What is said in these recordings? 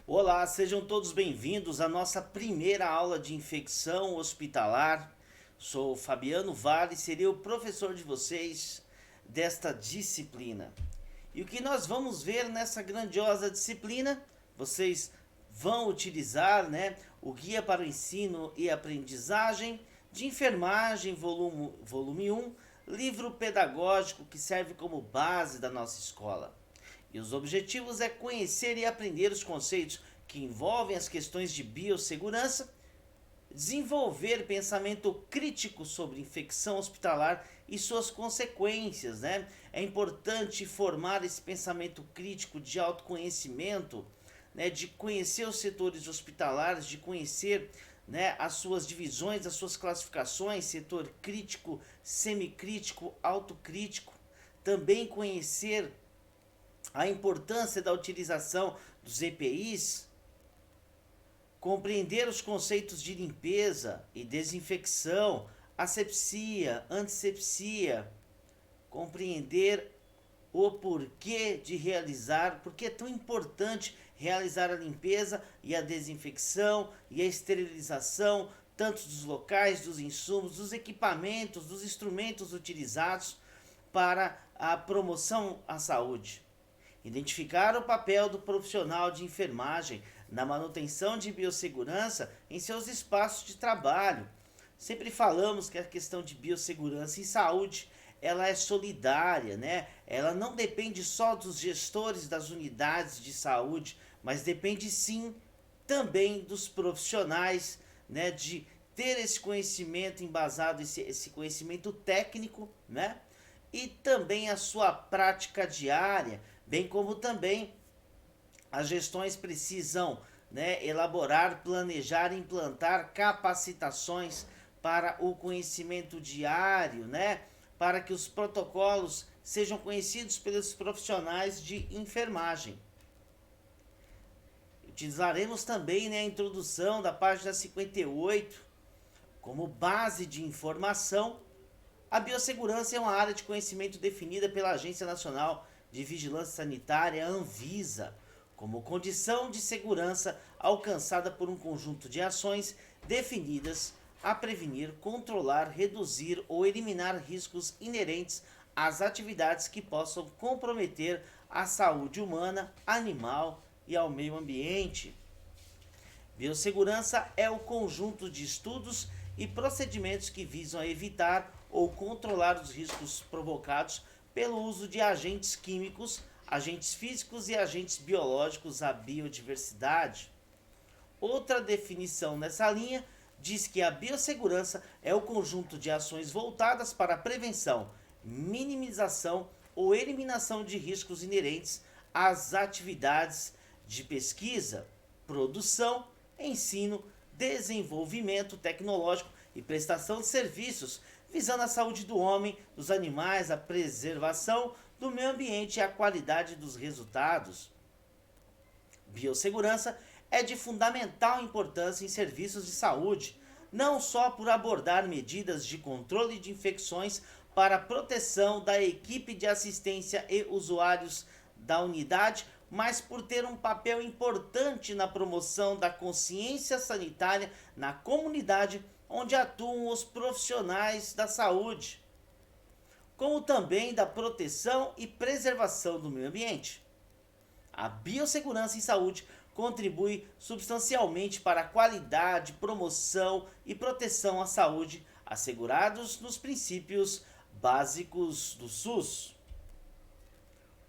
Olá, sejam todos bem-vindos à nossa primeira aula de infecção hospitalar. Sou Fabiano Vale e serei o professor de vocês desta disciplina. E o que nós vamos ver nessa grandiosa disciplina? Vocês vão utilizar, o Guia para o Ensino e Aprendizagem de Enfermagem, volume 1, livro pedagógico que serve como base da nossa escola. E os objetivos é conhecer e aprender os conceitos que envolvem as questões de biossegurança, desenvolver pensamento crítico sobre infecção hospitalar e suas consequências, né? É importante formar esse pensamento crítico de autoconhecimento, né? De conhecer os setores hospitalares, de conhecer, né, as suas divisões, as suas classificações, setor crítico, semicrítico, autocrítico. Também conhecer a importância da utilização dos EPIs, compreender os conceitos de limpeza e desinfecção, asepsia, antisepsia, compreender o porquê de realizar, porque é tão importante realizar a limpeza e a desinfecção e a esterilização, tanto dos locais, dos insumos, dos equipamentos, dos instrumentos utilizados para a promoção à saúde. Identificar o papel do profissional de enfermagem na manutenção de biossegurança em seus espaços de trabalho. Sempre falamos que a questão de biossegurança em saúde ela é solidária, né? Ela não depende só dos gestores das unidades de saúde, mas depende sim também dos profissionais, né? De ter esse conhecimento embasado, esse conhecimento técnico, né? E também a sua prática diária, bem como também as gestões precisam, né, elaborar, planejar, implantar capacitações para o conhecimento diário, né, para que os protocolos sejam conhecidos pelos profissionais de enfermagem. Utilizaremos também, né, a introdução da página 58 como base de informação. A biossegurança é uma área de conhecimento definida pela Agência Nacional de Vigilância Sanitária, Anvisa, como condição de segurança alcançada por um conjunto de ações definidas a prevenir, controlar, reduzir ou eliminar riscos inerentes às atividades que possam comprometer a saúde humana, animal e ao meio ambiente. Biossegurança é o conjunto de estudos e procedimentos que visam evitar ou controlar os riscos provocados pelo uso de agentes químicos, agentes físicos e agentes biológicos à biodiversidade. Outra definição nessa linha diz que a biossegurança é o conjunto de ações voltadas para a prevenção, minimização ou eliminação de riscos inerentes às atividades de pesquisa, produção, ensino, desenvolvimento tecnológico e prestação de serviços, visando a saúde do homem, dos animais, a preservação do meio ambiente e a qualidade dos resultados. Biossegurança é de fundamental importância em serviços de saúde, não só por abordar medidas de controle de infecções para a proteção da equipe de assistência e usuários da unidade, mas por ter um papel importante na promoção da consciência sanitária na comunidade onde atuam os profissionais da saúde, como também da proteção e preservação do meio ambiente. A biossegurança em saúde contribui substancialmente para a qualidade, promoção e proteção à saúde assegurados nos princípios básicos do SUS.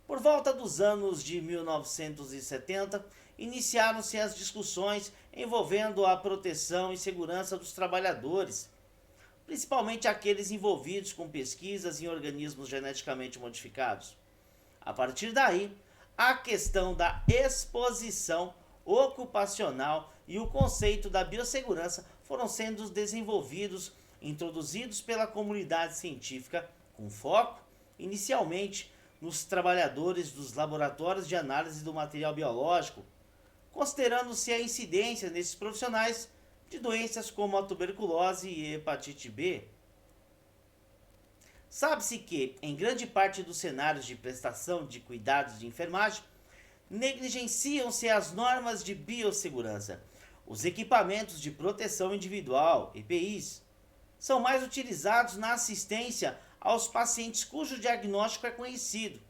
Por volta dos anos de 1970, iniciaram-se as discussões envolvendo a proteção e segurança dos trabalhadores, principalmente aqueles envolvidos com pesquisas em organismos geneticamente modificados. A partir daí, a questão da exposição ocupacional e o conceito da biossegurança foram sendo desenvolvidos, introduzidos pela comunidade científica, com foco, inicialmente, nos trabalhadores dos laboratórios de análise do material biológico, considerando-se a incidência nesses profissionais de doenças como a tuberculose e hepatite B. Sabe-se que, em grande parte dos cenários de prestação de cuidados de enfermagem, negligenciam-se as normas de biossegurança. Os equipamentos de proteção individual, EPIs, são mais utilizados na assistência aos pacientes cujo diagnóstico é conhecido,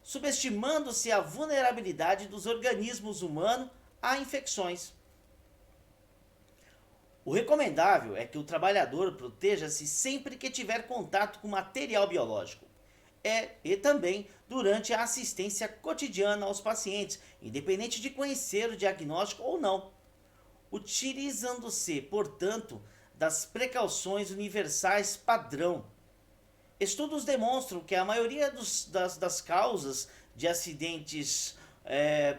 subestimando-se a vulnerabilidade dos organismos humanos a infecções. O recomendável é que o trabalhador proteja-se sempre que tiver contato com material biológico. E também durante a assistência cotidiana aos pacientes, independente de conhecer o diagnóstico ou não, utilizando-se, portanto, das precauções universais padrão. Estudos demonstram que a maioria das causas de acidentes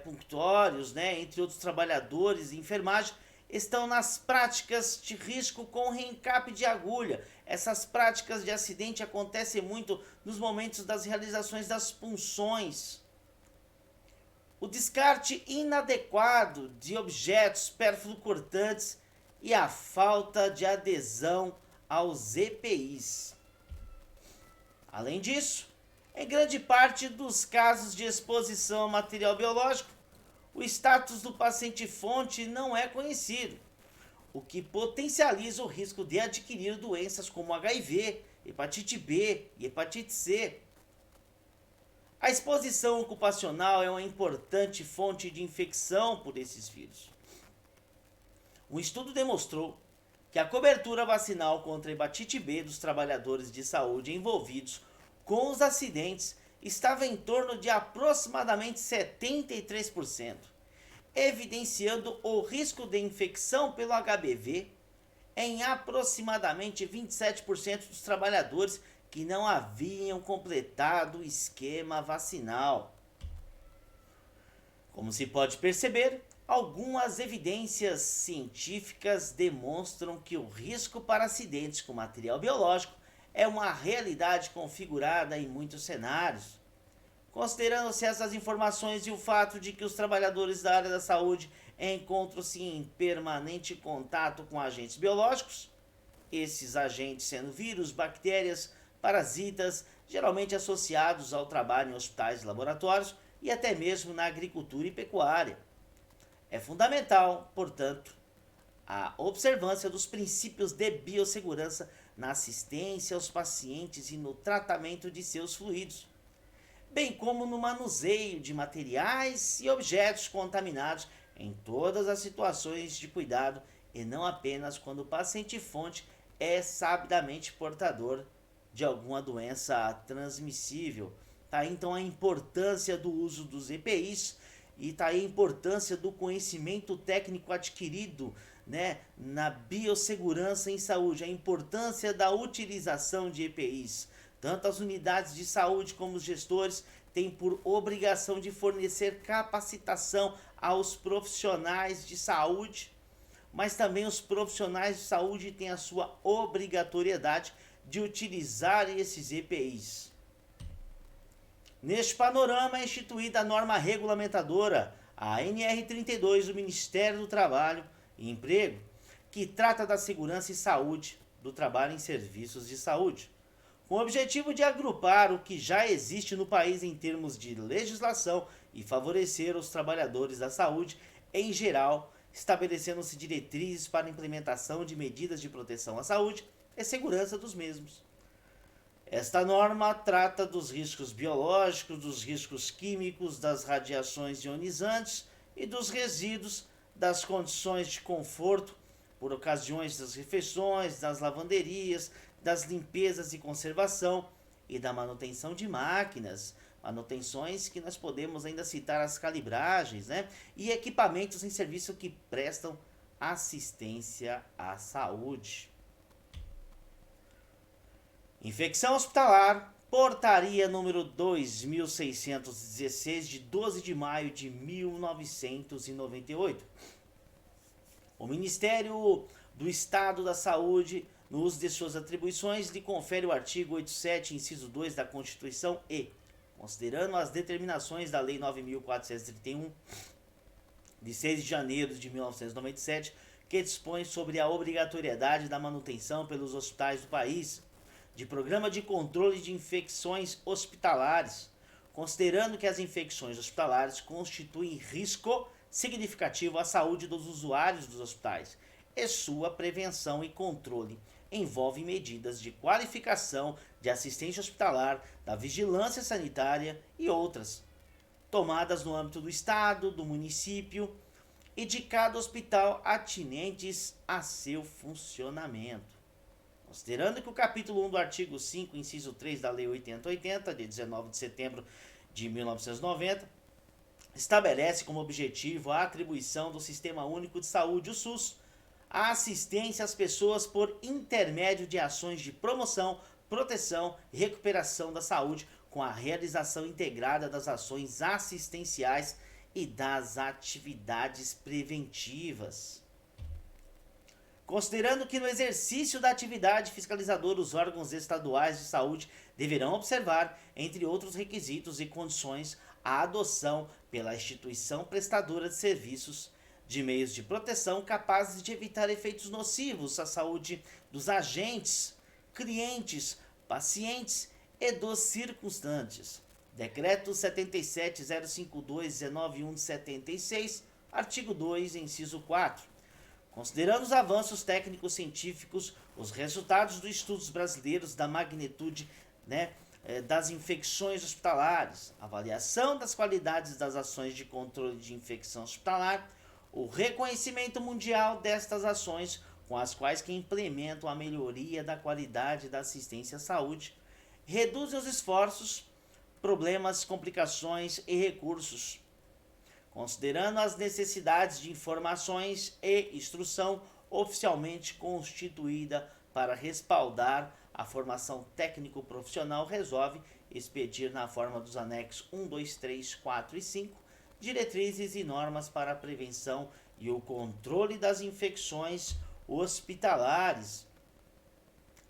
punctuários, né, entre outros trabalhadores e enfermagem, estão nas práticas de risco com reencape de agulha. Essas práticas de acidente acontecem muito nos momentos das realizações das punções. O descarte inadequado de objetos perflucortantes e a falta de adesão aos EPIs. Além disso, em grande parte dos casos de exposição a material biológico, o status do paciente-fonte não é conhecido, o que potencializa o risco de adquirir doenças como HIV, hepatite B e hepatite C. A exposição ocupacional é uma importante fonte de infecção por esses vírus. Um estudo demonstrou que a cobertura vacinal contra a hepatite B dos trabalhadores de saúde envolvidos com os acidentes estava em torno de aproximadamente 73%, evidenciando o risco de infecção pelo HBV em aproximadamente 27% dos trabalhadores que não haviam completado o esquema vacinal. Como se pode perceber, algumas evidências científicas demonstram que o risco para acidentes com material biológico é uma realidade configurada em muitos cenários. Considerando-se essas informações e o fato de que os trabalhadores da área da saúde encontram-se em permanente contato com agentes biológicos, esses agentes sendo vírus, bactérias, parasitas, geralmente associados ao trabalho em hospitais e laboratórios e até mesmo na agricultura e pecuária. É fundamental, portanto, a observância dos princípios de biossegurança na assistência aos pacientes e no tratamento de seus fluidos, bem como no manuseio de materiais e objetos contaminados em todas as situações de cuidado e não apenas quando o paciente-fonte é sabidamente portador de alguma doença transmissível. Tá aí, então, a importância do uso dos EPIs e tá aí a importância do conhecimento técnico adquirido, né, na biossegurança em saúde, a importância da utilização de EPIs. Tanto as unidades de saúde como os gestores têm por obrigação de fornecer capacitação aos profissionais de saúde, mas também os profissionais de saúde têm a sua obrigatoriedade de utilizar esses EPIs. Neste panorama é instituída a norma regulamentadora, a NR32 do Ministério do Trabalho e Emprego, que trata da segurança e saúde do trabalho em serviços de saúde, com o objetivo de agrupar o que já existe no país em termos de legislação e favorecer os trabalhadores da saúde em geral, estabelecendo-se diretrizes para a implementação de medidas de proteção à saúde e segurança dos mesmos. Esta norma trata dos riscos biológicos, dos riscos químicos, das radiações ionizantes e dos resíduos, das condições de conforto por ocasiões das refeições, das lavanderias, das limpezas e conservação e da manutenção de máquinas, manutenções que nós podemos ainda citar as calibragens, né? E equipamentos em serviço que prestam assistência à saúde. Infecção hospitalar, portaria número 2616 de 12 de maio de 1998. O Ministério do Estado da Saúde, no uso de suas atribuições, lhe confere o artigo 87, inciso 2 da Constituição e, considerando as determinações da Lei 9.431, de 6 de janeiro de 1997, que dispõe sobre a obrigatoriedade da manutenção pelos hospitais do país de programa de controle de infecções hospitalares, considerando que as infecções hospitalares constituem risco significativo à saúde dos usuários dos hospitais e sua prevenção e controle envolve medidas de qualificação de assistência hospitalar, da vigilância sanitária e outras, tomadas no âmbito do Estado, do município e de cada hospital atinentes a seu funcionamento. Considerando que o capítulo 1 do artigo 5, inciso 3 da Lei 8080, de 19 de setembro de 1990, estabelece como objetivo a atribuição do Sistema Único de Saúde, o SUS, a assistência às pessoas por intermédio de ações de promoção, proteção e recuperação da saúde, com a realização integrada das ações assistenciais e das atividades preventivas. Considerando que no exercício da atividade fiscalizadora os órgãos estaduais de saúde deverão observar, entre outros requisitos e condições, a adoção pela instituição prestadora de serviços de meios de proteção capazes de evitar efeitos nocivos à saúde dos agentes, clientes, pacientes e dos circunstantes. Decreto 77.052/19 de 76, artigo 2, inciso 4. Considerando os avanços técnicos científicos, os resultados dos estudos brasileiros da magnitude das infecções hospitalares, avaliação das qualidades das ações de controle de infecção hospitalar, o reconhecimento mundial destas ações com as quais que implementam a melhoria da qualidade da assistência à saúde, reduzem os esforços, problemas, complicações e recursos. Considerando as necessidades de informações e instrução oficialmente constituída para respaldar a formação técnico-profissional, resolve expedir na forma dos anexos 1, 2, 3, 4 e 5 diretrizes e normas para a prevenção e o controle das infecções hospitalares.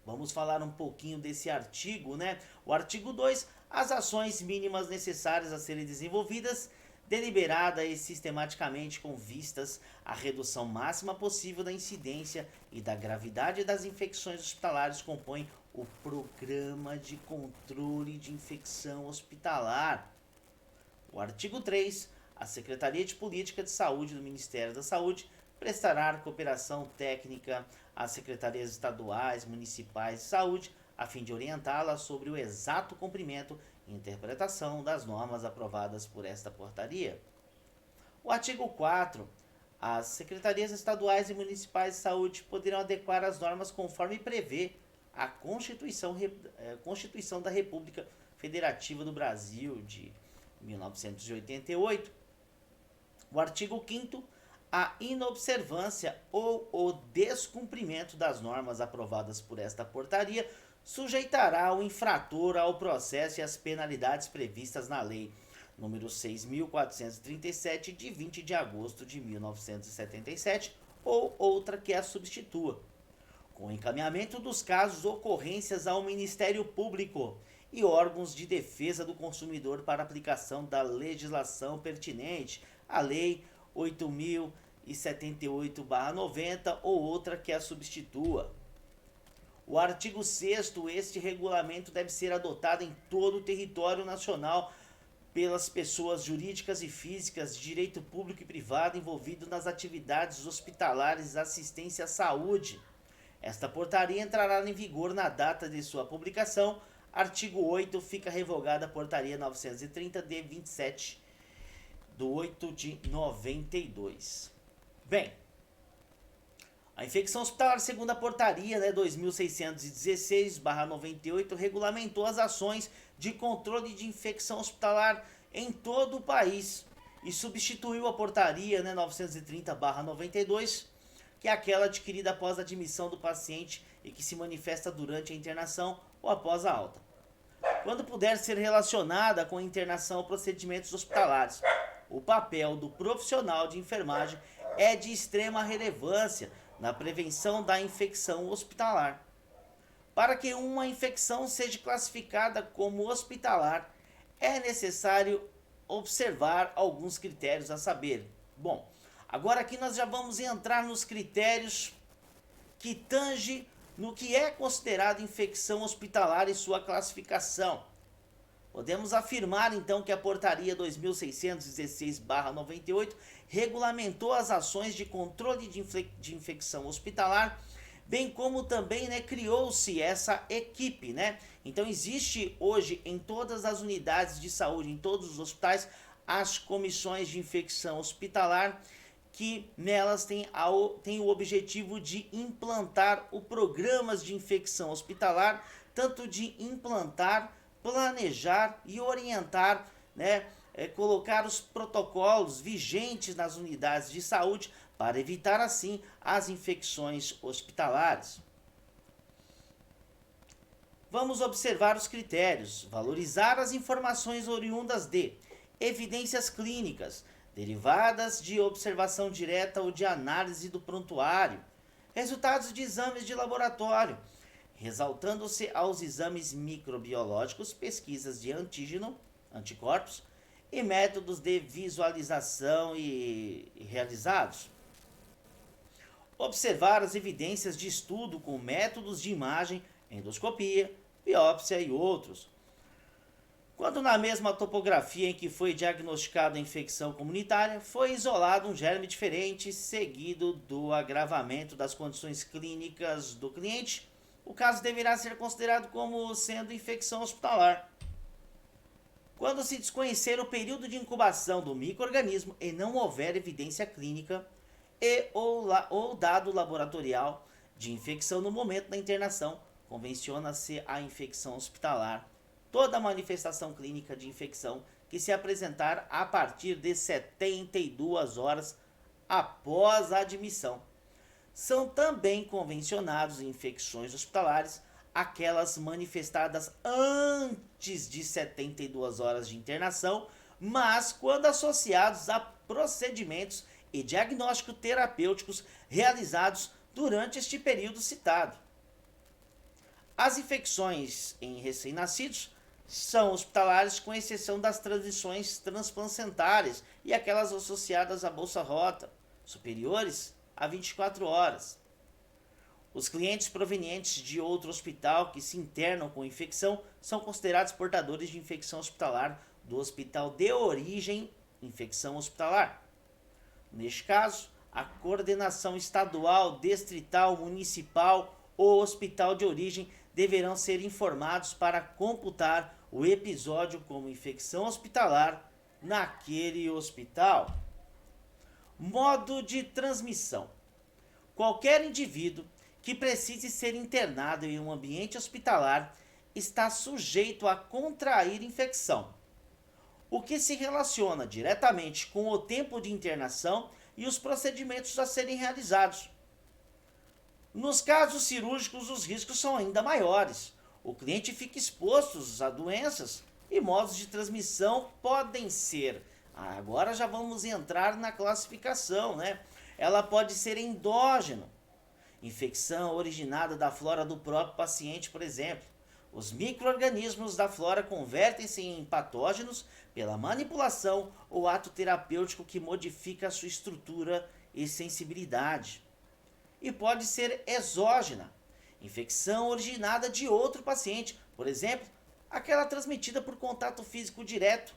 Vamos falar um pouquinho desse artigo, O artigo 2, as ações mínimas necessárias a serem desenvolvidas deliberada e sistematicamente com vistas à redução máxima possível da incidência e da gravidade das infecções hospitalares compõe o Programa de Controle de Infecção Hospitalar. O artigo 3, a Secretaria de Política de Saúde do Ministério da Saúde prestará cooperação técnica às secretarias estaduais, municipais de saúde, a fim de orientá-las sobre o exato cumprimento e interpretação das normas aprovadas por esta portaria. O artigo 4. As secretarias estaduais e municipais de saúde poderão adequar as normas conforme prevê a Constituição da República Federativa do Brasil de 1988. O artigo 5º. A inobservância ou o descumprimento das normas aprovadas por esta portaria sujeitará o infrator ao processo e às penalidades previstas na Lei nº 6.437, de 20 de agosto de 1977, ou outra que a substitua, com encaminhamento dos casos ocorrências ao Ministério Público e órgãos de defesa do consumidor para aplicação da legislação pertinente, a Lei 8.078/90 ou outra que a substitua. O artigo 6º, este regulamento deve ser adotado em todo o território nacional pelas pessoas jurídicas e físicas de direito público e privado envolvidas nas atividades hospitalares de assistência à saúde. Esta portaria entrará em vigor na data de sua publicação. Artigo 8, fica revogada a portaria 930 de 27 de 8 de 92. Bem, a infecção hospitalar, segundo a portaria 2616/98, regulamentou as ações de controle de infecção hospitalar em todo o país e substituiu a portaria 930/92, que é aquela adquirida após a admissão do paciente e que se manifesta durante a internação ou após a alta, quando puder ser relacionada com a internação ou procedimentos hospitalares. O papel do profissional de enfermagem é de extrema relevância na prevenção da infecção hospitalar. Para que uma infecção seja classificada como hospitalar, é necessário observar alguns critérios a saber. Bom, agora aqui nós já vamos entrar nos critérios que tangem no que é considerado infecção hospitalar e sua classificação. Podemos afirmar então que a portaria 2616/98 regulamentou as ações de controle de infecção hospitalar, bem como também, né, criou-se essa equipe, né? Então existe hoje em todas as unidades de saúde, em todos os hospitais, as comissões de infecção hospitalar, que nelas tem o objetivo de implantar os programas de infecção hospitalar, tanto de implantar, planejar e orientar, né, colocar os protocolos vigentes nas unidades de saúde para evitar assim as infecções hospitalares. Vamos observar os critérios: valorizar as informações oriundas de evidências clínicas, derivadas de observação direta ou de análise do prontuário, resultados de exames de laboratório, ressaltando-se aos exames microbiológicos, pesquisas de antígeno, anticorpos e métodos de visualização e realizados. Observar as evidências de estudo com métodos de imagem, endoscopia, biópsia e outros. Quando na mesma topografia em que foi diagnosticada a infecção comunitária, foi isolado um germe diferente, seguido do agravamento das condições clínicas do cliente, o caso deverá ser considerado como sendo infecção hospitalar. Quando se desconhecer o período de incubação do micro-organismo e não houver evidência clínica ou dado laboratorial de infecção no momento da internação, convenciona-se a infecção hospitalar. Toda manifestação clínica de infecção que se apresentar a partir de 72 horas após a admissão. São também convencionados em infecções hospitalares aquelas manifestadas antes de 72 horas de internação, mas quando associados a procedimentos e diagnósticos terapêuticos realizados durante este período citado. As infecções em recém-nascidos são hospitalares, com exceção das transições transplacentárias e aquelas associadas à bolsa rota, superiores a 24 horas. Os clientes provenientes de outro hospital que se internam com infecção são considerados portadores de infecção hospitalar do hospital de origem, infecção hospitalar. Neste caso, a coordenação estadual, distrital, municipal ou hospital de origem deverão ser informados para computar o episódio como infecção hospitalar naquele hospital. Modo de transmissão: qualquer indivíduo que precise ser internado em um ambiente hospitalar está sujeito a contrair infecção, o que se relaciona diretamente com o tempo de internação e os procedimentos a serem realizados. Nos casos cirúrgicos, os riscos são ainda maiores. O cliente fica exposto a doenças e modos de transmissão podem ser. Agora já vamos entrar na classificação, né? Ela pode ser endógeno, infecção originada da flora do próprio paciente, por exemplo. Os micro-organismos da flora convertem-se em patógenos pela manipulação ou ato terapêutico que modifica a sua estrutura e sensibilidade. E pode ser exógena, infecção originada de outro paciente, por exemplo, aquela transmitida por contato físico direto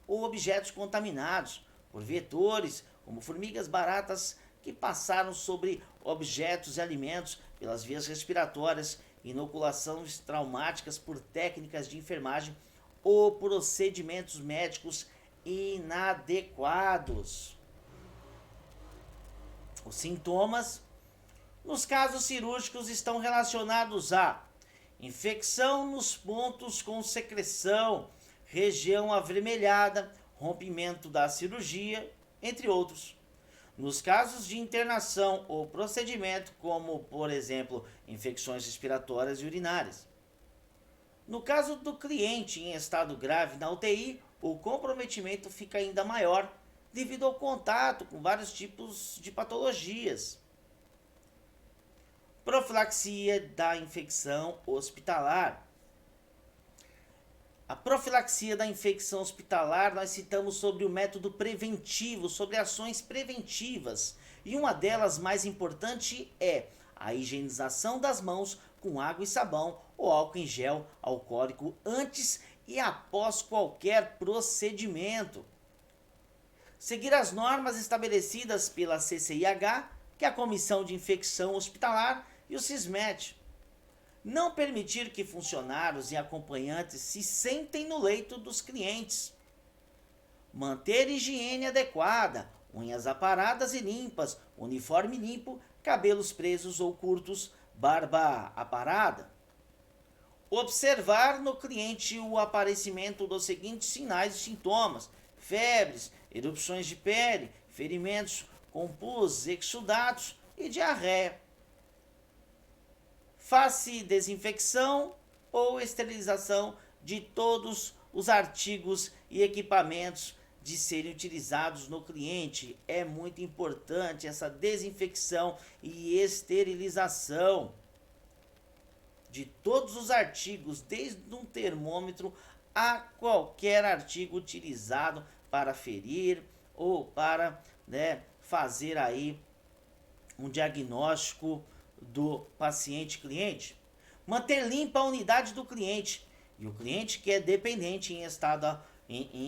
ou objetos contaminados, por vetores, como formigas, baratas, que passaram sobre objetos e alimentos pelas vias respiratórias, inoculações traumáticas por técnicas de enfermagem ou procedimentos médicos inadequados. Os sintomas nos casos cirúrgicos estão relacionados a infecção nos pontos com secreção, região avermelhada, rompimento da cirurgia, entre outros. Nos casos de internação ou procedimento, como, por exemplo, infecções respiratórias e urinárias. No caso do cliente em estado grave na UTI, o comprometimento fica ainda maior devido ao contato com vários tipos de patologias. Profilaxia da infecção hospitalar. A profilaxia da infecção hospitalar, nós citamos sobre o método preventivo, sobre ações preventivas. E uma delas mais importante é a higienização das mãos com água e sabão ou álcool em gel alcoólico antes e após qualquer procedimento. Seguir as normas estabelecidas pela CCIH, que é a Comissão de Infecção Hospitalar, e o CISMED. Não permitir que funcionários e acompanhantes se sentem no leito dos clientes. Manter higiene adequada, unhas aparadas e limpas, uniforme limpo, cabelos presos ou curtos, barba aparada. Observar no cliente o aparecimento dos seguintes sinais e sintomas: febres, erupções de pele, ferimentos com pus, exudados e diarreia. Faça desinfecção ou esterilização de todos os artigos e equipamentos de serem utilizados no cliente. É muito importante essa desinfecção e esterilização de todos os artigos, desde um termômetro a qualquer artigo utilizado para ferir ou para fazer aí um diagnóstico do paciente cliente. Manter limpa a unidade do cliente e o cliente que é dependente em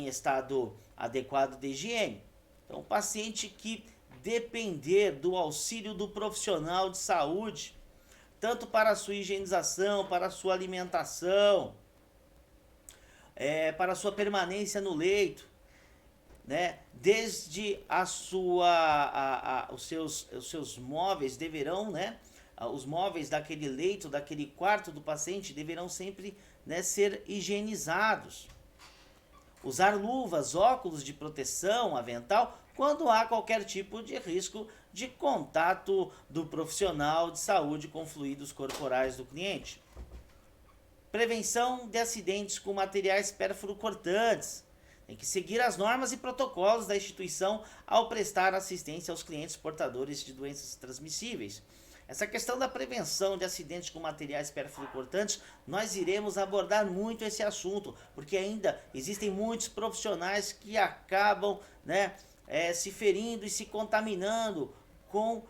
estado adequado de higiene. Então, o paciente que depender do auxílio do profissional de saúde, tanto para a sua higienização, para a sua alimentação, para a sua permanência no leito, desde os seus móveis deverão, os móveis daquele leito, daquele quarto do paciente deverão sempre ser higienizados. Usar luvas, óculos de proteção, avental, quando há qualquer tipo de risco de contato do profissional de saúde com fluidos corporais do cliente. Prevenção de acidentes com materiais pérfuro-cortantes. Tem que seguir as normas e protocolos da instituição ao prestar assistência aos clientes portadores de doenças transmissíveis. Essa questão da prevenção de acidentes com materiais pérfuro-cortantes, nós iremos abordar muito esse assunto, porque ainda existem muitos profissionais que acabam se ferindo e se contaminando com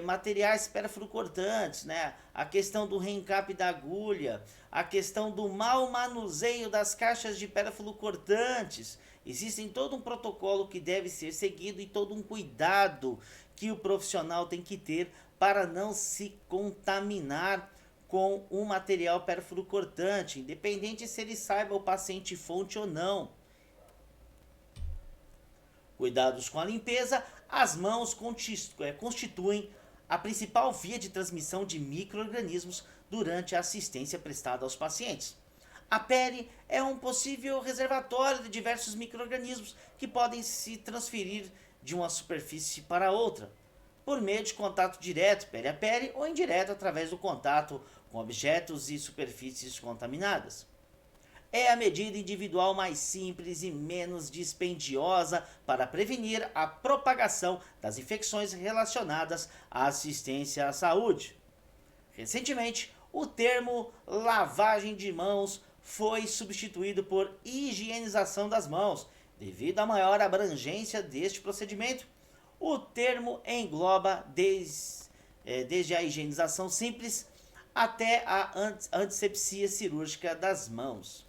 materiais pérfuro-cortantes, a questão do reencape da agulha, a questão do mau manuseio das caixas de pérfuro-cortantes. Existe todo um protocolo que deve ser seguido e todo um cuidado que o profissional tem que ter para não se contaminar com um material pérfuro-cortante, independente se ele saiba o paciente fonte ou não. Cuidados com a limpeza. As mãos constituem a principal via de transmissão de micro-organismos durante a assistência prestada aos pacientes. A pele é um possível reservatório de diversos micro-organismos que podem se transferir de uma superfície para outra, por meio de contato direto, pele a pele, ou indireto através do contato com objetos e superfícies contaminadas. É a medida individual mais simples e menos dispendiosa para prevenir a propagação das infecções relacionadas à assistência à saúde. Recentemente, o termo lavagem de mãos foi substituído por higienização das mãos, devido à maior abrangência deste procedimento. O termo engloba desde a higienização simples até a antisepsia cirúrgica das mãos.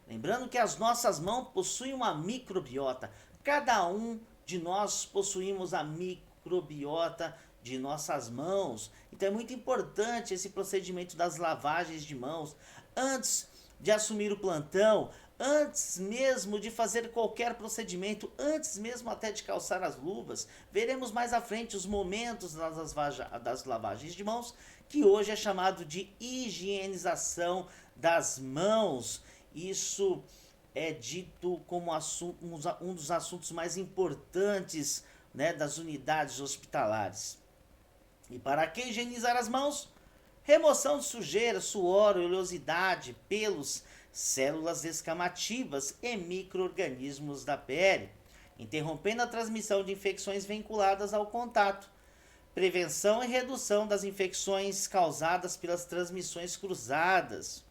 Lembrando que as nossas mãos possuem uma microbiota. Cada um de nós possuímos a microbiota de nossas mãos. Então é muito importante esse procedimento das lavagens de mãos. Antes de assumir o plantão, antes mesmo de fazer qualquer procedimento, antes mesmo até de calçar as luvas, veremos mais à frente os momentos das lavagens de mãos, que hoje é chamado de higienização das mãos. Isso é dito como um dos assuntos mais importantes das unidades hospitalares. E para que higienizar as mãos? Remoção de sujeira, suor, oleosidade, pelos, células escamativas e micro-organismos da pele, interrompendo a transmissão de infecções vinculadas ao contato. Prevenção e redução das infecções causadas pelas transmissões cruzadas.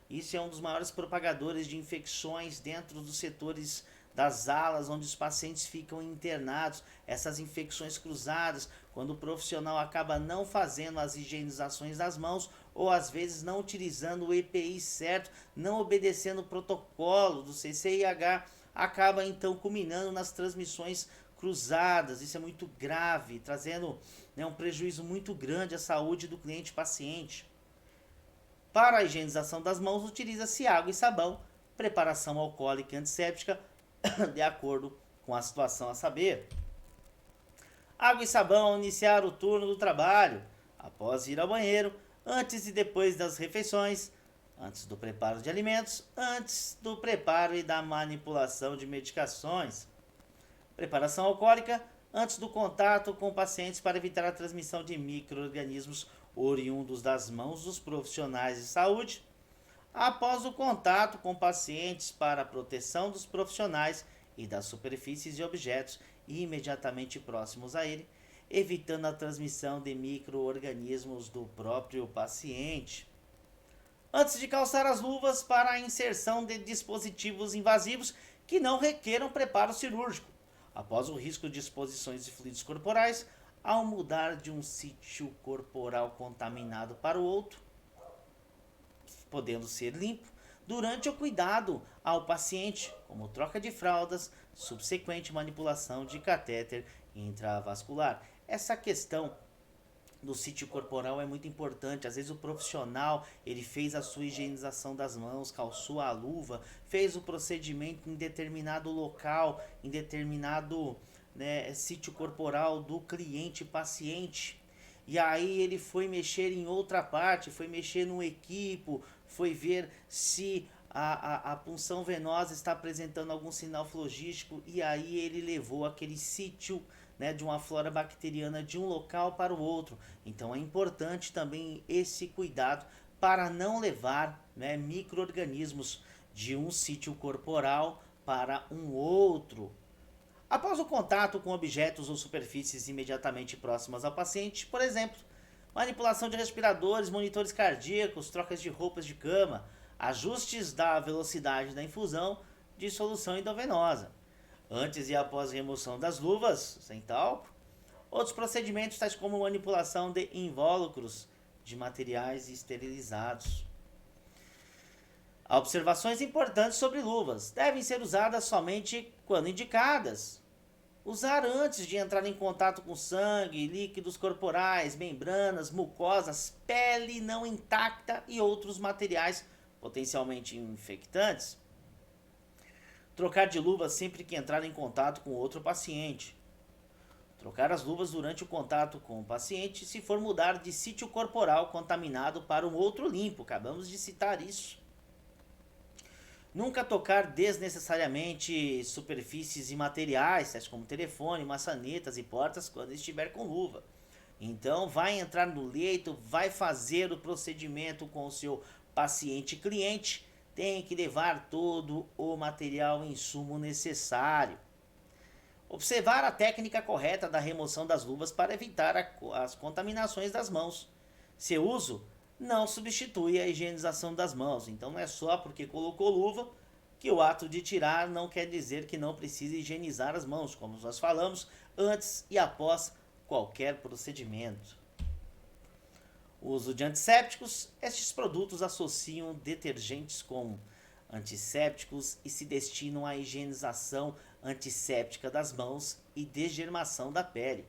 Isso é um dos maiores propagadores de infecções dentro dos setores das alas onde os pacientes ficam internados. Essas infecções cruzadas, quando o profissional acaba não fazendo as higienizações das mãos ou às vezes não utilizando o EPI certo, não obedecendo o protocolo do CCIH, acaba então culminando nas transmissões cruzadas. Isso é muito grave, trazendo, né, um prejuízo muito grande à saúde do cliente paciente. Para a higienização das mãos, utiliza-se água e sabão, preparação alcoólica e antisséptica, de acordo com a situação a saber. Água e sabão ao iniciar o turno do trabalho, após ir ao banheiro, antes e depois das refeições, antes do preparo de alimentos, antes do preparo e da manipulação de medicações. Preparação alcoólica antes do contato com pacientes para evitar a transmissão de micro-organismos oriundos das mãos dos profissionais de saúde. Após o contato com pacientes para a proteção dos profissionais e das superfícies e objetos imediatamente próximos a ele, evitando a transmissão de micro-organismos do próprio paciente. Antes de calçar as luvas para a inserção de dispositivos invasivos que não requeram preparo cirúrgico. Após o risco de exposições de fluidos corporais, ao mudar de um sítio corporal contaminado para o outro, podendo ser limpo, durante o cuidado ao paciente, como troca de fraldas, subsequente manipulação de catéter intravascular. Essa questão do sítio corporal é muito importante. Às vezes o profissional, ele fez a sua higienização das mãos, calçou a luva, fez o procedimento em determinado local, em determinado, né, sítio corporal do cliente paciente. E aí ele foi mexer em outra parte, foi mexer no equipo, foi ver se a punção venosa está apresentando algum sinal flogístico, e aí ele levou aquele sítio, né, de uma flora bacteriana de um local para o outro. Então é importante também esse cuidado para não levar, né, micro-organismos de um sítio corporal para um outro. Após o contato com objetos ou superfícies imediatamente próximas ao paciente, por exemplo, manipulação de respiradores, monitores cardíacos, trocas de roupas de cama, ajustes da velocidade da infusão de solução endovenosa, antes e após a remoção das luvas sem talco, outros procedimentos tais como manipulação de invólucros de materiais esterilizados. Observações importantes sobre luvas. Devem ser usadas somente quando indicadas. Usar antes de entrar em contato com sangue, líquidos corporais, membranas, mucosas, pele não intacta e outros materiais potencialmente infectantes. Trocar de luvas sempre que entrar em contato com outro paciente. Trocar as luvas durante o contato com o paciente se for mudar de sítio corporal contaminado para um outro limpo. Acabamos de citar isso. Nunca tocar desnecessariamente superfícies e materiais, tais como telefone, maçanetas e portas, quando estiver com luva. Então, vai entrar no leito, vai fazer o procedimento com o seu paciente cliente, tem que levar todo o material e insumo necessário. Observar a técnica correta da remoção das luvas para evitar as contaminações das mãos. Seu uso não substitui a higienização das mãos. Então não é só porque colocou luva que o ato de tirar não quer dizer que não precisa higienizar as mãos, como nós falamos, antes e após qualquer procedimento. Uso de antissépticos. Estes produtos associam detergentes com antissépticos e se destinam à higienização antisséptica das mãos e desgermação da pele.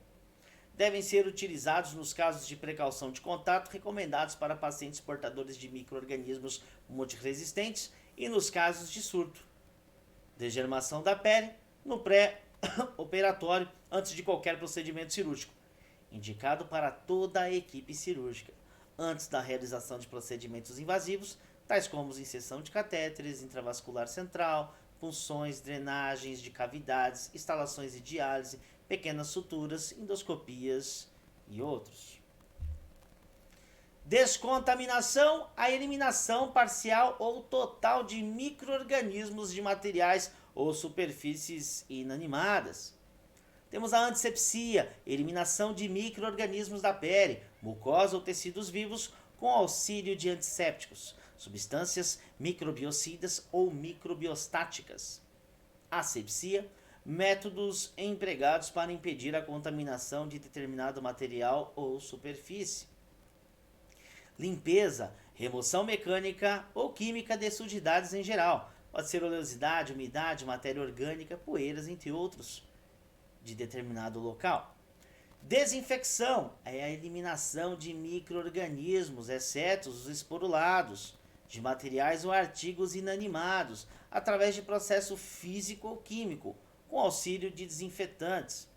Devem ser utilizados nos casos de precaução de contato recomendados para pacientes portadores de micro-organismos multiresistentes e nos casos de surto. Desgermação da pele no pré-operatório antes de qualquer procedimento cirúrgico. Indicado para toda a equipe cirúrgica. Antes da realização de procedimentos invasivos, tais como inserção de catéteres, intravascular central, punções, drenagens de cavidades, instalações de diálise, pequenas suturas, endoscopias e outros. Descontaminação, a eliminação parcial ou total de micro-organismos de materiais ou superfícies inanimadas. Temos a antisepsia, eliminação de micro-organismos da pele, mucosa ou tecidos vivos com auxílio de antissépticos, substâncias microbiocidas ou microbiostáticas. Asepsia, métodos empregados para impedir a contaminação de determinado material ou superfície. Limpeza, remoção mecânica ou química de sujidades em geral. Pode ser oleosidade, umidade, matéria orgânica, poeiras, entre outros, de determinado local. Desinfecção é a eliminação de micro-organismos, exceto os esporulados, de materiais ou artigos inanimados, através de processo físico ou químico, com auxílio de desinfetantes.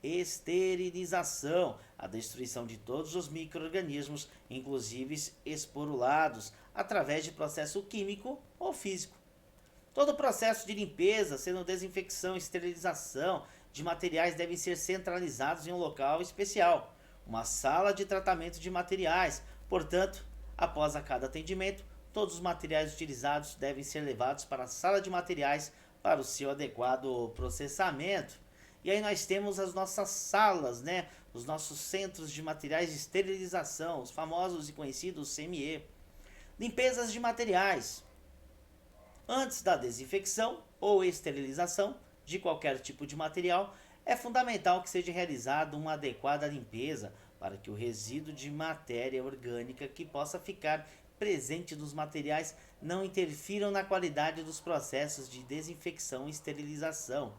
Esterilização, a destruição de todos os micro-organismos, inclusive esporulados, através de processo químico ou físico. Todo o processo de limpeza, sendo desinfecção e esterilização de materiais, devem ser centralizados em um local especial, uma sala de tratamento de materiais. Portanto, após a cada atendimento, todos os materiais utilizados devem ser levados para a sala de materiais para o seu adequado processamento. E aí nós temos as nossas salas, né? Os nossos centros de materiais de esterilização, os famosos e conhecidos CME. Limpezas de materiais. Antes da desinfecção ou esterilização de qualquer tipo de material, é fundamental que seja realizada uma adequada limpeza para que o resíduo de matéria orgânica que possa ficar presente nos materiais não interfiram na qualidade dos processos de desinfecção e esterilização.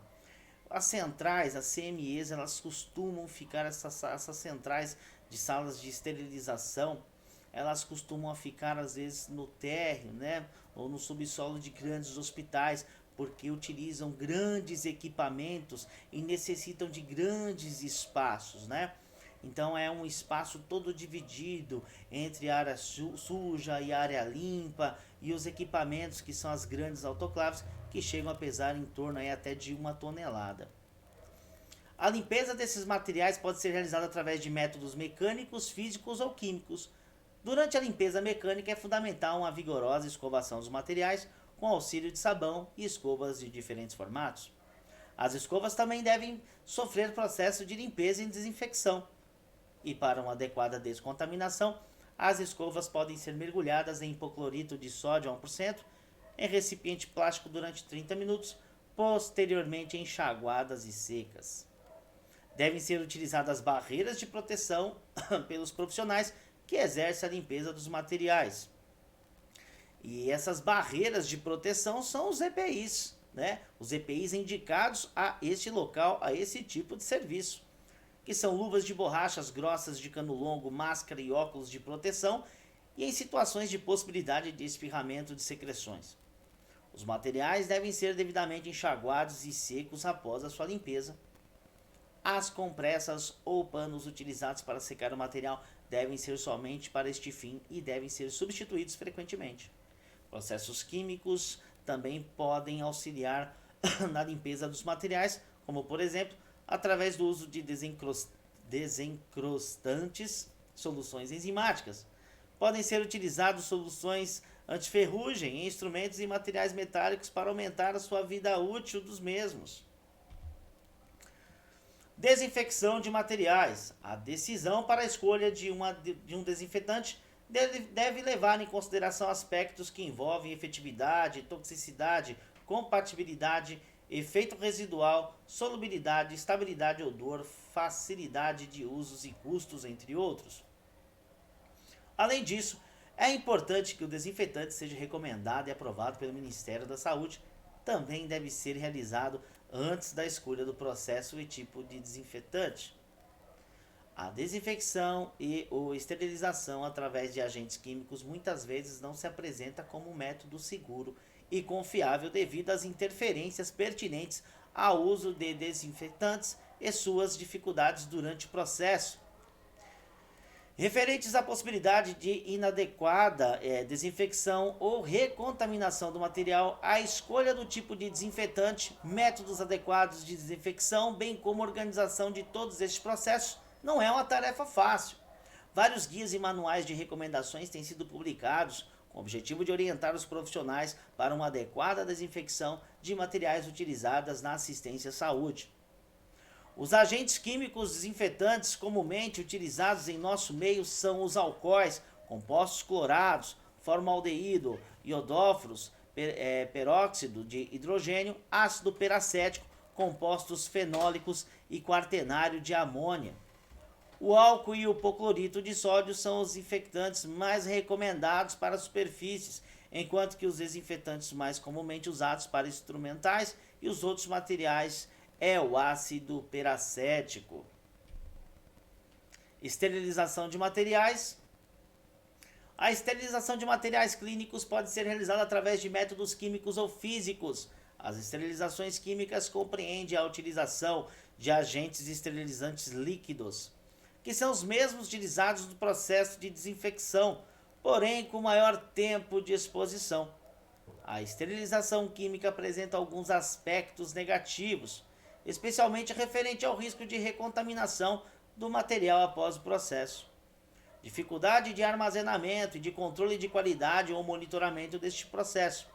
As centrais, as CMEs, elas costumam ficar, essas centrais de salas de esterilização, elas costumam ficar às vezes no térreo, né, ou no subsolo de grandes hospitais, porque utilizam grandes equipamentos e necessitam de grandes espaços, né? Então é um espaço todo dividido entre área suja e área limpa, e os equipamentos que são as grandes autoclaves, que chegam a pesar em torno aí até de 1 tonelada. A limpeza desses materiais pode ser realizada através de métodos mecânicos, físicos ou químicos. Durante a limpeza mecânica é fundamental uma vigorosa escovação dos materiais com auxílio de sabão e escovas de diferentes formatos. As escovas também devem sofrer processo de limpeza e desinfecção. E para uma adequada descontaminação, as escovas podem ser mergulhadas em hipoclorito de sódio a 1% em recipiente plástico durante 30 minutos, posteriormente enxaguadas e secas. Devem ser utilizadas barreiras de proteção pelos profissionais que exercem a limpeza dos materiais. E essas barreiras de proteção são os EPIs, né? Os EPIs indicados a este local, a esse tipo de serviço, que são luvas de borrachas grossas de cano longo, máscara e óculos de proteção, e em situações de possibilidade de espirramento de secreções. Os materiais devem ser devidamente enxaguados e secos após a sua limpeza. As compressas ou panos utilizados para secar o material devem ser somente para este fim e devem ser substituídos frequentemente. Processos químicos também podem auxiliar na limpeza dos materiais, como por exemplo, através do uso de desencrostantes, soluções enzimáticas. Podem ser utilizadas soluções antiferrugem em instrumentos e materiais metálicos para aumentar a sua vida útil dos mesmos. Desinfecção de materiais. A decisão para a escolha de um desinfetante deve levar em consideração aspectos que envolvem efetividade, toxicidade, compatibilidade, efeito residual, solubilidade, estabilidade, odor, facilidade de usos e custos, entre outros. Além disso, é importante que o desinfetante seja recomendado e aprovado pelo Ministério da Saúde. Também deve ser realizado antes da escolha do processo e tipo de desinfetante. A desinfecção e ou esterilização através de agentes químicos muitas vezes não se apresenta como um método seguro e confiável devido às interferências pertinentes ao uso de desinfetantes e suas dificuldades durante o processo. Referentes à possibilidade de inadequada desinfecção ou recontaminação do material, a escolha do tipo de desinfetante, métodos adequados de desinfecção, bem como organização de todos estes processos, não é uma tarefa fácil. Vários guias e manuais de recomendações têm sido publicados com o objetivo de orientar os profissionais para uma adequada desinfecção de materiais utilizados na assistência à saúde. Os agentes químicos desinfetantes comumente utilizados em nosso meio são os alcoóis, compostos clorados, formaldeído, iodóforos, peróxido de hidrogênio, ácido peracético, compostos fenólicos e quaternário de amônia. O álcool e o hipoclorito de sódio são os infectantes mais recomendados para superfícies, enquanto que os desinfetantes mais comumente usados para instrumentais e os outros materiais é o ácido peracético. Esterilização de materiais. A esterilização de materiais clínicos pode ser realizada através de métodos químicos ou físicos. As esterilizações químicas compreendem a utilização de agentes esterilizantes líquidos, que são os mesmos utilizados no processo de desinfecção, porém com maior tempo de exposição. A esterilização química apresenta alguns aspectos negativos, especialmente referente ao risco de recontaminação do material após o processo. Dificuldade de armazenamento e de controle de qualidade ou monitoramento deste processo.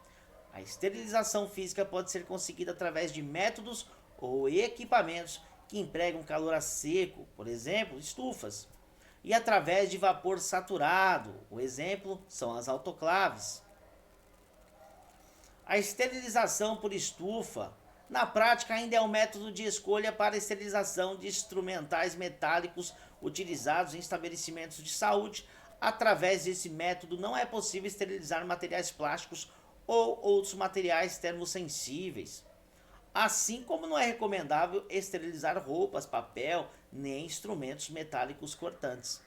A esterilização física pode ser conseguida através de métodos ou equipamentos que empregam calor a seco, por exemplo, estufas, e através de vapor saturado, o exemplo são as autoclaves. A esterilização por estufa, na prática, ainda é um método de escolha para a esterilização de instrumentais metálicos utilizados em estabelecimentos de saúde. Através desse método, não é possível esterilizar materiais plásticos ou outros materiais termosensíveis. Assim como não é recomendável esterilizar roupas, papel, nem instrumentos metálicos cortantes.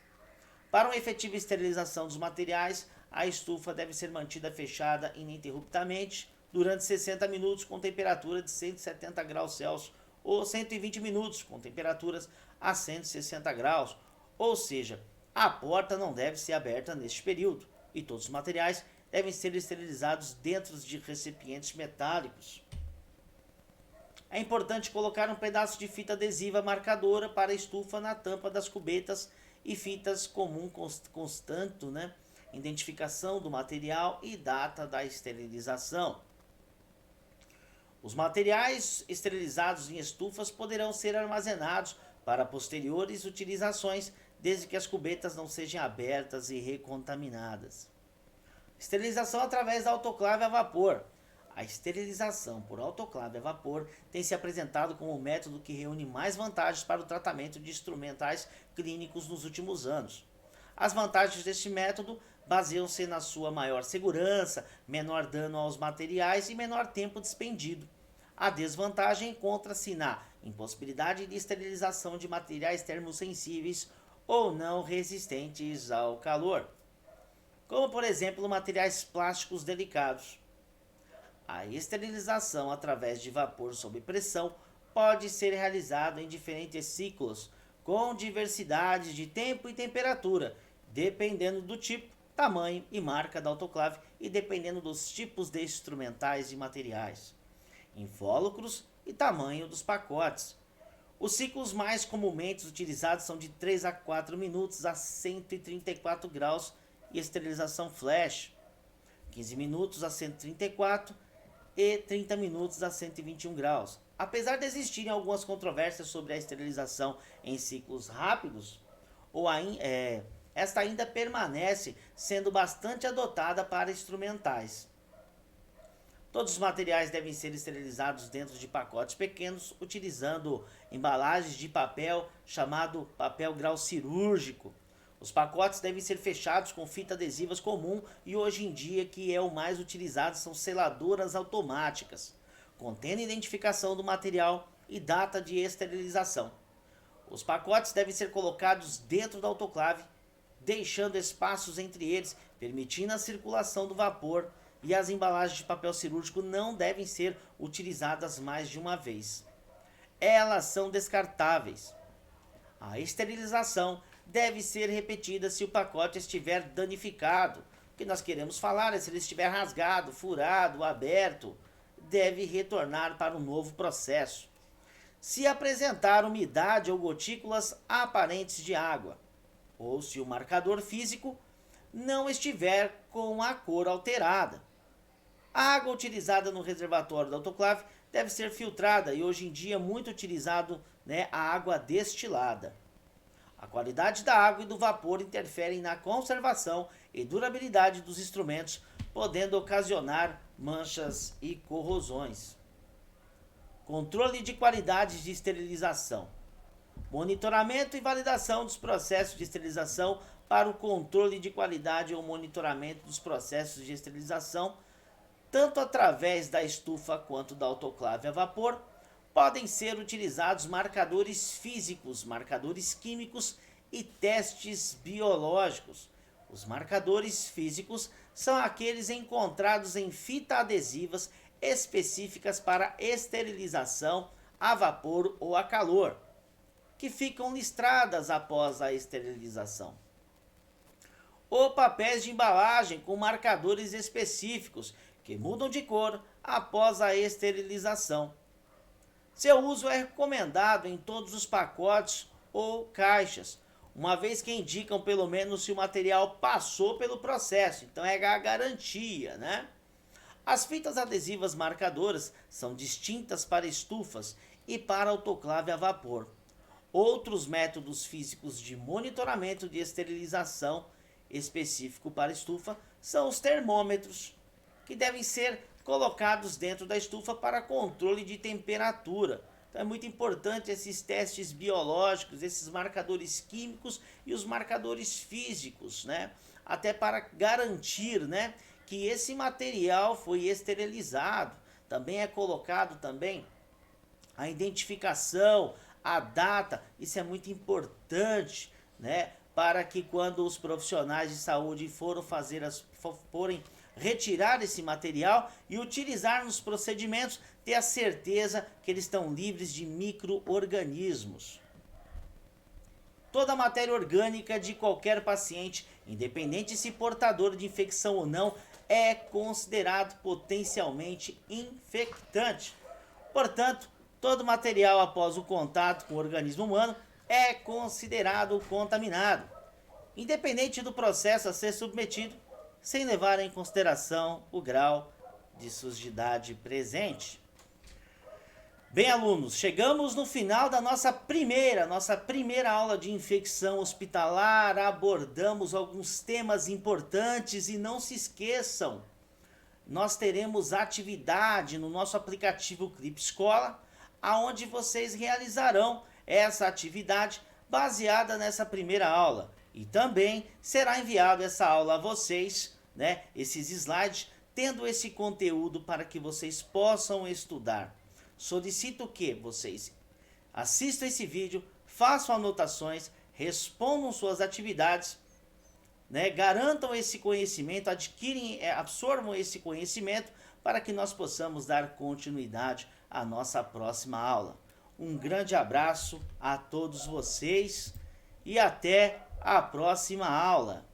Para uma efetiva esterilização dos materiais, a estufa deve ser mantida fechada ininterruptamente durante 60 minutos com temperatura de 170 graus Celsius ou 120 minutos com temperaturas a 160 graus, ou seja, a porta não deve ser aberta neste período e todos os materiais devem ser esterilizados dentro de recipientes metálicos. É importante colocar um pedaço de fita adesiva marcadora para a estufa na tampa das cubetas e fitas comum constante, identificação do material e data da esterilização. Os materiais esterilizados em estufas poderão ser armazenados para posteriores utilizações, desde que as cubetas não sejam abertas e recontaminadas. Esterilização através da autoclave a vapor. A esterilização por autoclave a vapor tem se apresentado como o método que reúne mais vantagens para o tratamento de instrumentais clínicos nos últimos anos. As vantagens deste método baseiam-se na sua maior segurança, menor dano aos materiais e menor tempo despendido. A desvantagem encontra-se na impossibilidade de esterilização de materiais termosensíveis ou não resistentes ao calor, como por exemplo materiais plásticos delicados. A esterilização através de vapor sob pressão pode ser realizada em diferentes ciclos, com diversidade de tempo e temperatura, dependendo do tipo, tamanho e marca da autoclave e dependendo dos tipos de instrumentais e materiais, invólucros e tamanho dos pacotes. Os ciclos mais comumente utilizados são de 3 a 4 minutos a 134 graus e esterilização flash, 15 minutos a 134 e 30 minutos a 121 graus. Apesar de existirem algumas controvérsias sobre a esterilização em ciclos rápidos, esta ainda permanece sendo bastante adotada para instrumentais. Todos os materiais devem ser esterilizados dentro de pacotes pequenos, utilizando embalagens de papel chamado papel grau cirúrgico. Os pacotes devem ser fechados com fita adesivas comum e hoje em dia que é o mais utilizado são seladoras automáticas, contendo identificação do material e data de esterilização. Os pacotes devem ser colocados dentro da autoclave, deixando espaços entre eles, permitindo a circulação do vapor, e as embalagens de papel cirúrgico não devem ser utilizadas mais de uma vez. Elas são descartáveis. A esterilização deve ser repetida se o pacote estiver danificado. O que nós queremos falar é se ele estiver rasgado, furado, aberto, deve retornar para um novo processo. Se apresentar umidade ou gotículas aparentes de água, ou se o marcador físico não estiver com a cor alterada. A água utilizada no reservatório da autoclave deve ser filtrada e hoje em dia muito utilizado a água destilada. A qualidade da água e do vapor interferem na conservação e durabilidade dos instrumentos, podendo ocasionar manchas e corrosões. Controle de qualidade de esterilização. monitoramento e validação dos processos de esterilização para o controle de qualidade ou monitoramento dos processos de esterilização, tanto através da estufa quanto da autoclave a vapor. Podem ser utilizados marcadores físicos, marcadores químicos e testes biológicos. Os marcadores físicos são aqueles encontrados em fita adesivas específicas para esterilização a vapor ou a calor, que ficam listradas após a esterilização. Ou papéis de embalagem com marcadores específicos, que mudam de cor após a esterilização. Seu uso é recomendado em todos os pacotes ou caixas, uma vez que indicam pelo menos se o material passou pelo processo, então é a garantia, né? As fitas adesivas marcadoras são distintas para estufas e para autoclave a vapor. Outros métodos físicos de monitoramento de esterilização específico para estufa são os termômetros, que devem ser colocados dentro da estufa para controle de temperatura. Então é muito importante esses testes biológicos, esses marcadores químicos e os marcadores físicos, né? Até para garantir, né, que esse material foi esterilizado. Também é colocado também a identificação, a data. Isso é muito importante, né, para que quando os profissionais de saúde forem retirar esse material e utilizar nos procedimentos, ter a certeza que eles estão livres de micro-organismos. Toda matéria orgânica de qualquer paciente, independente se portador de infecção ou não, é considerado potencialmente infectante. Portanto, todo material após o contato com o organismo humano é considerado contaminado, independente do processo a ser submetido, sem levar em consideração o grau de sujidade presente. Bem, alunos, chegamos no final da nossa primeira aula de infecção hospitalar. Abordamos alguns temas importantes e não se esqueçam, nós teremos atividade no nosso aplicativo Clipe Escola, aonde vocês realizarão essa atividade baseada nessa primeira aula. E também será enviado essa aula a vocês, né, esses slides, tendo esse conteúdo para que vocês possam estudar. Solicito que vocês assistam esse vídeo, façam anotações, respondam suas atividades, né, garantam esse conhecimento, absorvam esse conhecimento para que nós possamos dar continuidade à nossa próxima aula. Um grande abraço a todos vocês e até a próxima aula.